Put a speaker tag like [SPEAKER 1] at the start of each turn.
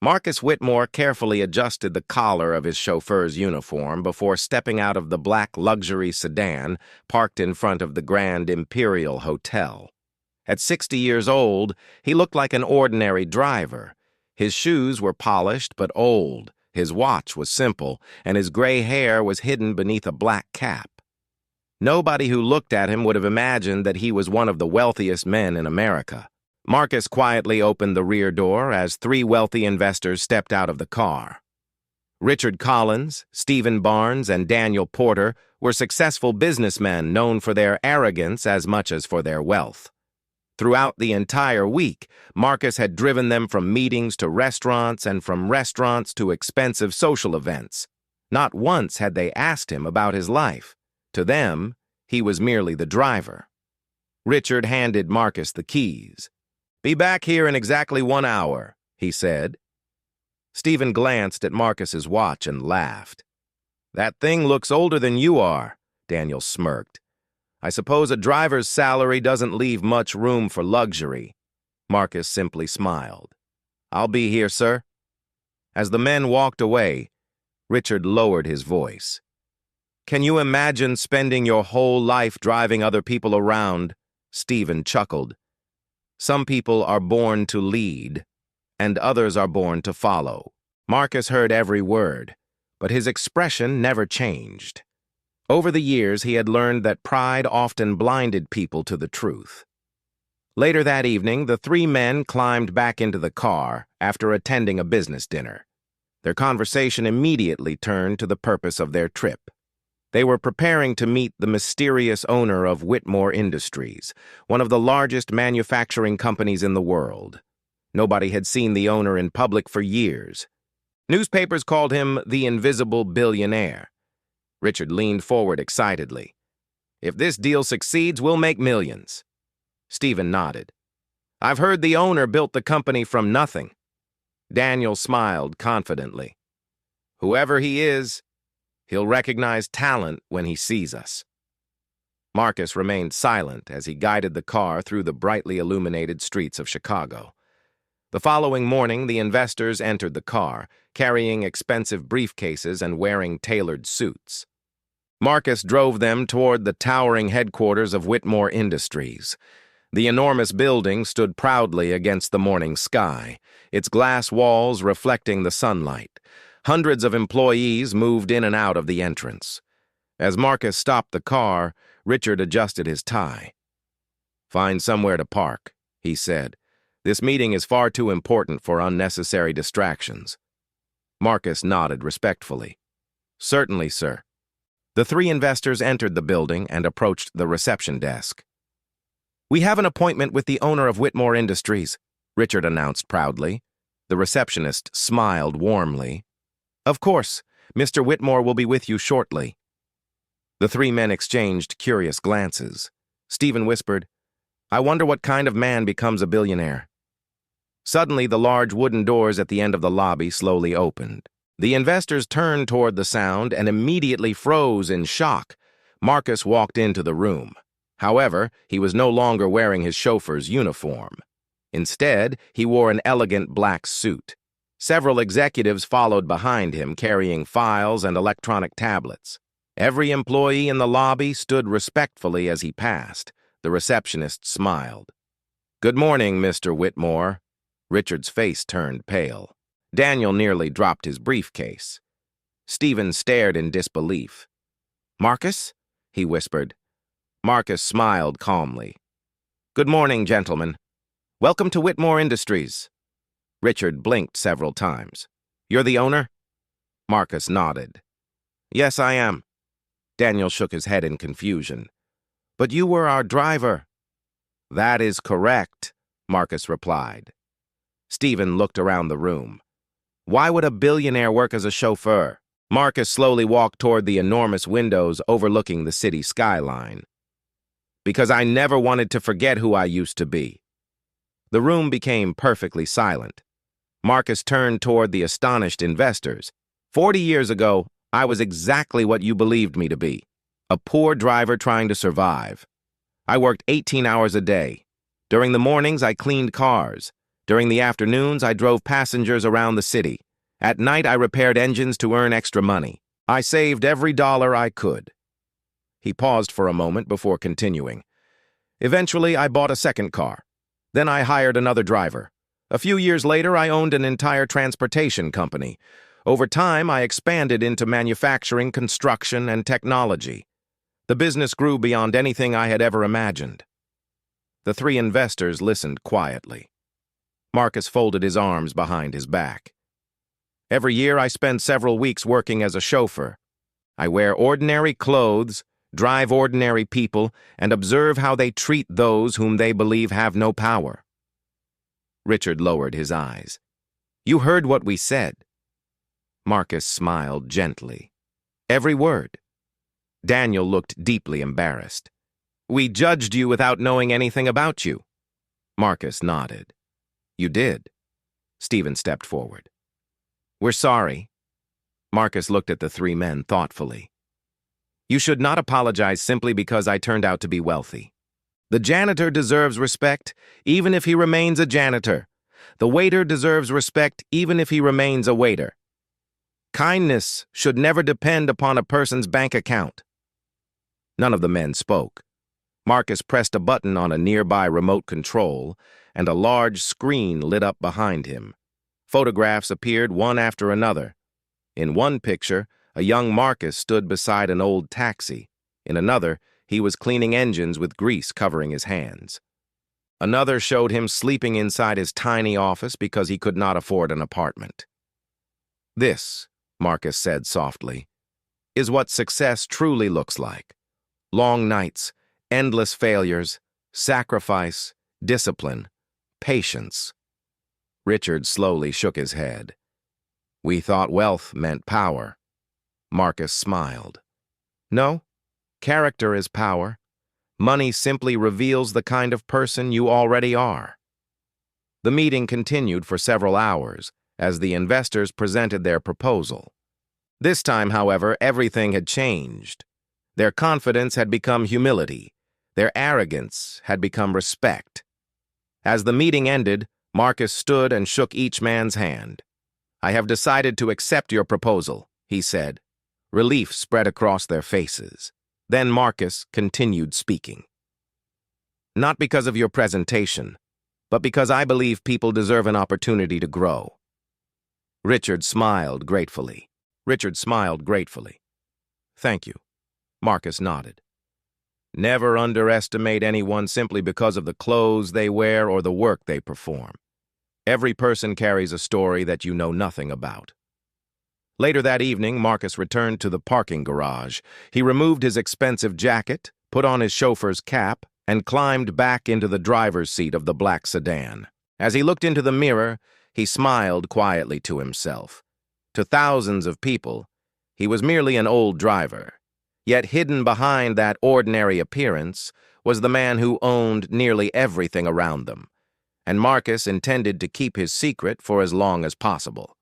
[SPEAKER 1] Marcus Whitmore carefully adjusted the collar of his chauffeur's uniform before stepping out of the black luxury sedan parked in front of the Grand Imperial Hotel. At 60 years old, he looked like an ordinary driver. His shoes were polished but old, his watch was simple, and his gray hair was hidden beneath a black cap. Nobody who looked at him would have imagined that he was one of the wealthiest men in America. Marcus quietly opened the rear door as three wealthy investors stepped out of the car. Richard Collins, Stephen Barnes, and Daniel Porter were successful businessmen known for their arrogance as much as for their wealth. Throughout the entire week, Marcus had driven them from meetings to restaurants and from restaurants to expensive social events. Not once had they asked him about his life. To them, he was merely the driver. Richard handed Marcus the keys. "Be back here in exactly 1 hour," he said. Stephen glanced at Marcus's watch and laughed. "That thing looks older than you are," Daniel smirked. "I suppose a driver's salary doesn't leave much room for luxury." Marcus simply smiled. "I'll be here, sir." As the men walked away, Richard lowered his voice. "Can you imagine spending your whole life driving other people around?" Stephen chuckled. "Some people are born to lead, and others are born to follow." Marcus heard every word, but his expression never changed. Over the years, he had learned that pride often blinded people to the truth. Later that evening, the three men climbed back into the car after attending a business dinner. Their conversation immediately turned to the purpose of their trip. They were preparing to meet the mysterious owner of Whitmore Industries, one of the largest manufacturing companies in the world. Nobody had seen the owner in public for years. Newspapers called him the invisible billionaire. Richard leaned forward excitedly. "If this deal succeeds, we'll make millions." Stephen nodded. "I've heard the owner built the company from nothing." Daniel smiled confidently. "Whoever he is, he'll recognize talent when he sees us." Marcus remained silent as he guided the car through the brightly illuminated streets of Chicago. The following morning, the investors entered the car, carrying expensive briefcases and wearing tailored suits. Marcus drove them toward the towering headquarters of Whitmore Industries. The enormous building stood proudly against the morning sky, its glass walls reflecting the sunlight. Hundreds of employees moved in and out of the entrance. As Marcus stopped the car, Richard adjusted his tie. "Find somewhere to park," he said. "This meeting is far too important for unnecessary distractions." Marcus nodded respectfully. "Certainly, sir." The three investors entered the building and approached the reception desk. "We have an appointment with the owner of Whitmore Industries," Richard announced proudly. The receptionist smiled warmly. "Of course, Mr. Whitmore will be with you shortly." The three men exchanged curious glances. Stephen whispered, "I wonder what kind of man becomes a billionaire." Suddenly, the large wooden doors at the end of the lobby slowly opened. The investors turned toward the sound and immediately froze in shock. Marcus walked into the room. However, he was no longer wearing his chauffeur's uniform. Instead, he wore an elegant black suit. Several executives followed behind him, carrying files and electronic tablets. Every employee in the lobby stood respectfully as he passed. The receptionist smiled. "Good morning, Mr. Whitmore." Richard's face turned pale. Daniel nearly dropped his briefcase. Stephen stared in disbelief. "Marcus?" he whispered. Marcus smiled calmly. "Good morning, gentlemen. Welcome to Whitmore Industries." Richard blinked several times. "You're the owner?" Marcus nodded. "Yes, I am." Daniel shook his head in confusion. "But you were our driver." "That is correct," Marcus replied. Stephen looked around the room. "Why would a billionaire work as a chauffeur?" Marcus slowly walked toward the enormous windows overlooking the city skyline. "Because I never wanted to forget who I used to be." The room became perfectly silent. Marcus turned toward the astonished investors. 40 years ago, I was exactly what you believed me to be, a poor driver trying to survive. I worked 18 hours a day. During the mornings, I cleaned cars. During the afternoons, I drove passengers around the city. At night, I repaired engines to earn extra money. I saved every dollar I could. He paused for a moment before continuing. Eventually, I bought a second car. Then I hired another driver. A few years later, I owned an entire transportation company. Over time, I expanded into manufacturing, construction, and technology. The business grew beyond anything I had ever imagined. The three investors listened quietly. Marcus folded his arms behind his back. Every year, I spend several weeks working as a chauffeur. I wear ordinary clothes, drive ordinary people, and observe how they treat those whom they believe have no power. Richard lowered his eyes. You heard what we said. Marcus smiled gently. Every word. Daniel looked deeply embarrassed. We judged you without knowing anything about you. Marcus nodded. You did. Stephen stepped forward. We're sorry. Marcus looked at the three men thoughtfully. You should not apologize simply because I turned out to be wealthy. The janitor deserves respect, even if he remains a janitor. The waiter deserves respect, even if he remains a waiter. Kindness should never depend upon a person's bank account. None of the men spoke. Marcus pressed a button on a nearby remote control, and a large screen lit up behind him. Photographs appeared one after another. In one picture, a young Marcus stood beside an old taxi. In another, he was cleaning engines with grease covering his hands. Another showed him sleeping inside his tiny office because he could not afford an apartment. This, Marcus said softly, is what success truly looks like. Long nights, endless failures, sacrifice, discipline, patience. Richard slowly shook his head. We thought wealth meant power. Marcus smiled. No, character is power. Money simply reveals the kind of person you already are. The meeting continued for several hours as the investors presented their proposal. This time, however, everything had changed. Their confidence had become humility. Their arrogance had become respect. As the meeting ended, Marcus stood and shook each man's hand. I have decided to accept your proposal, he said. Relief spread across their faces. Then Marcus continued speaking. Not because of your presentation, but because I believe people deserve an opportunity to grow. Richard smiled gratefully. Thank you. Marcus nodded. Never underestimate anyone simply because of the clothes they wear or the work they perform. Every person carries a story that you know nothing about. Later that evening, Marcus returned to the parking garage. He removed his expensive jacket, put on his chauffeur's cap, and climbed back into the driver's seat of the black sedan. As he looked into the mirror, he smiled quietly to himself. To thousands of people, he was merely an old driver. Yet hidden behind that ordinary appearance was the man who owned nearly everything around them. And Marcus intended to keep his secret for as long as possible.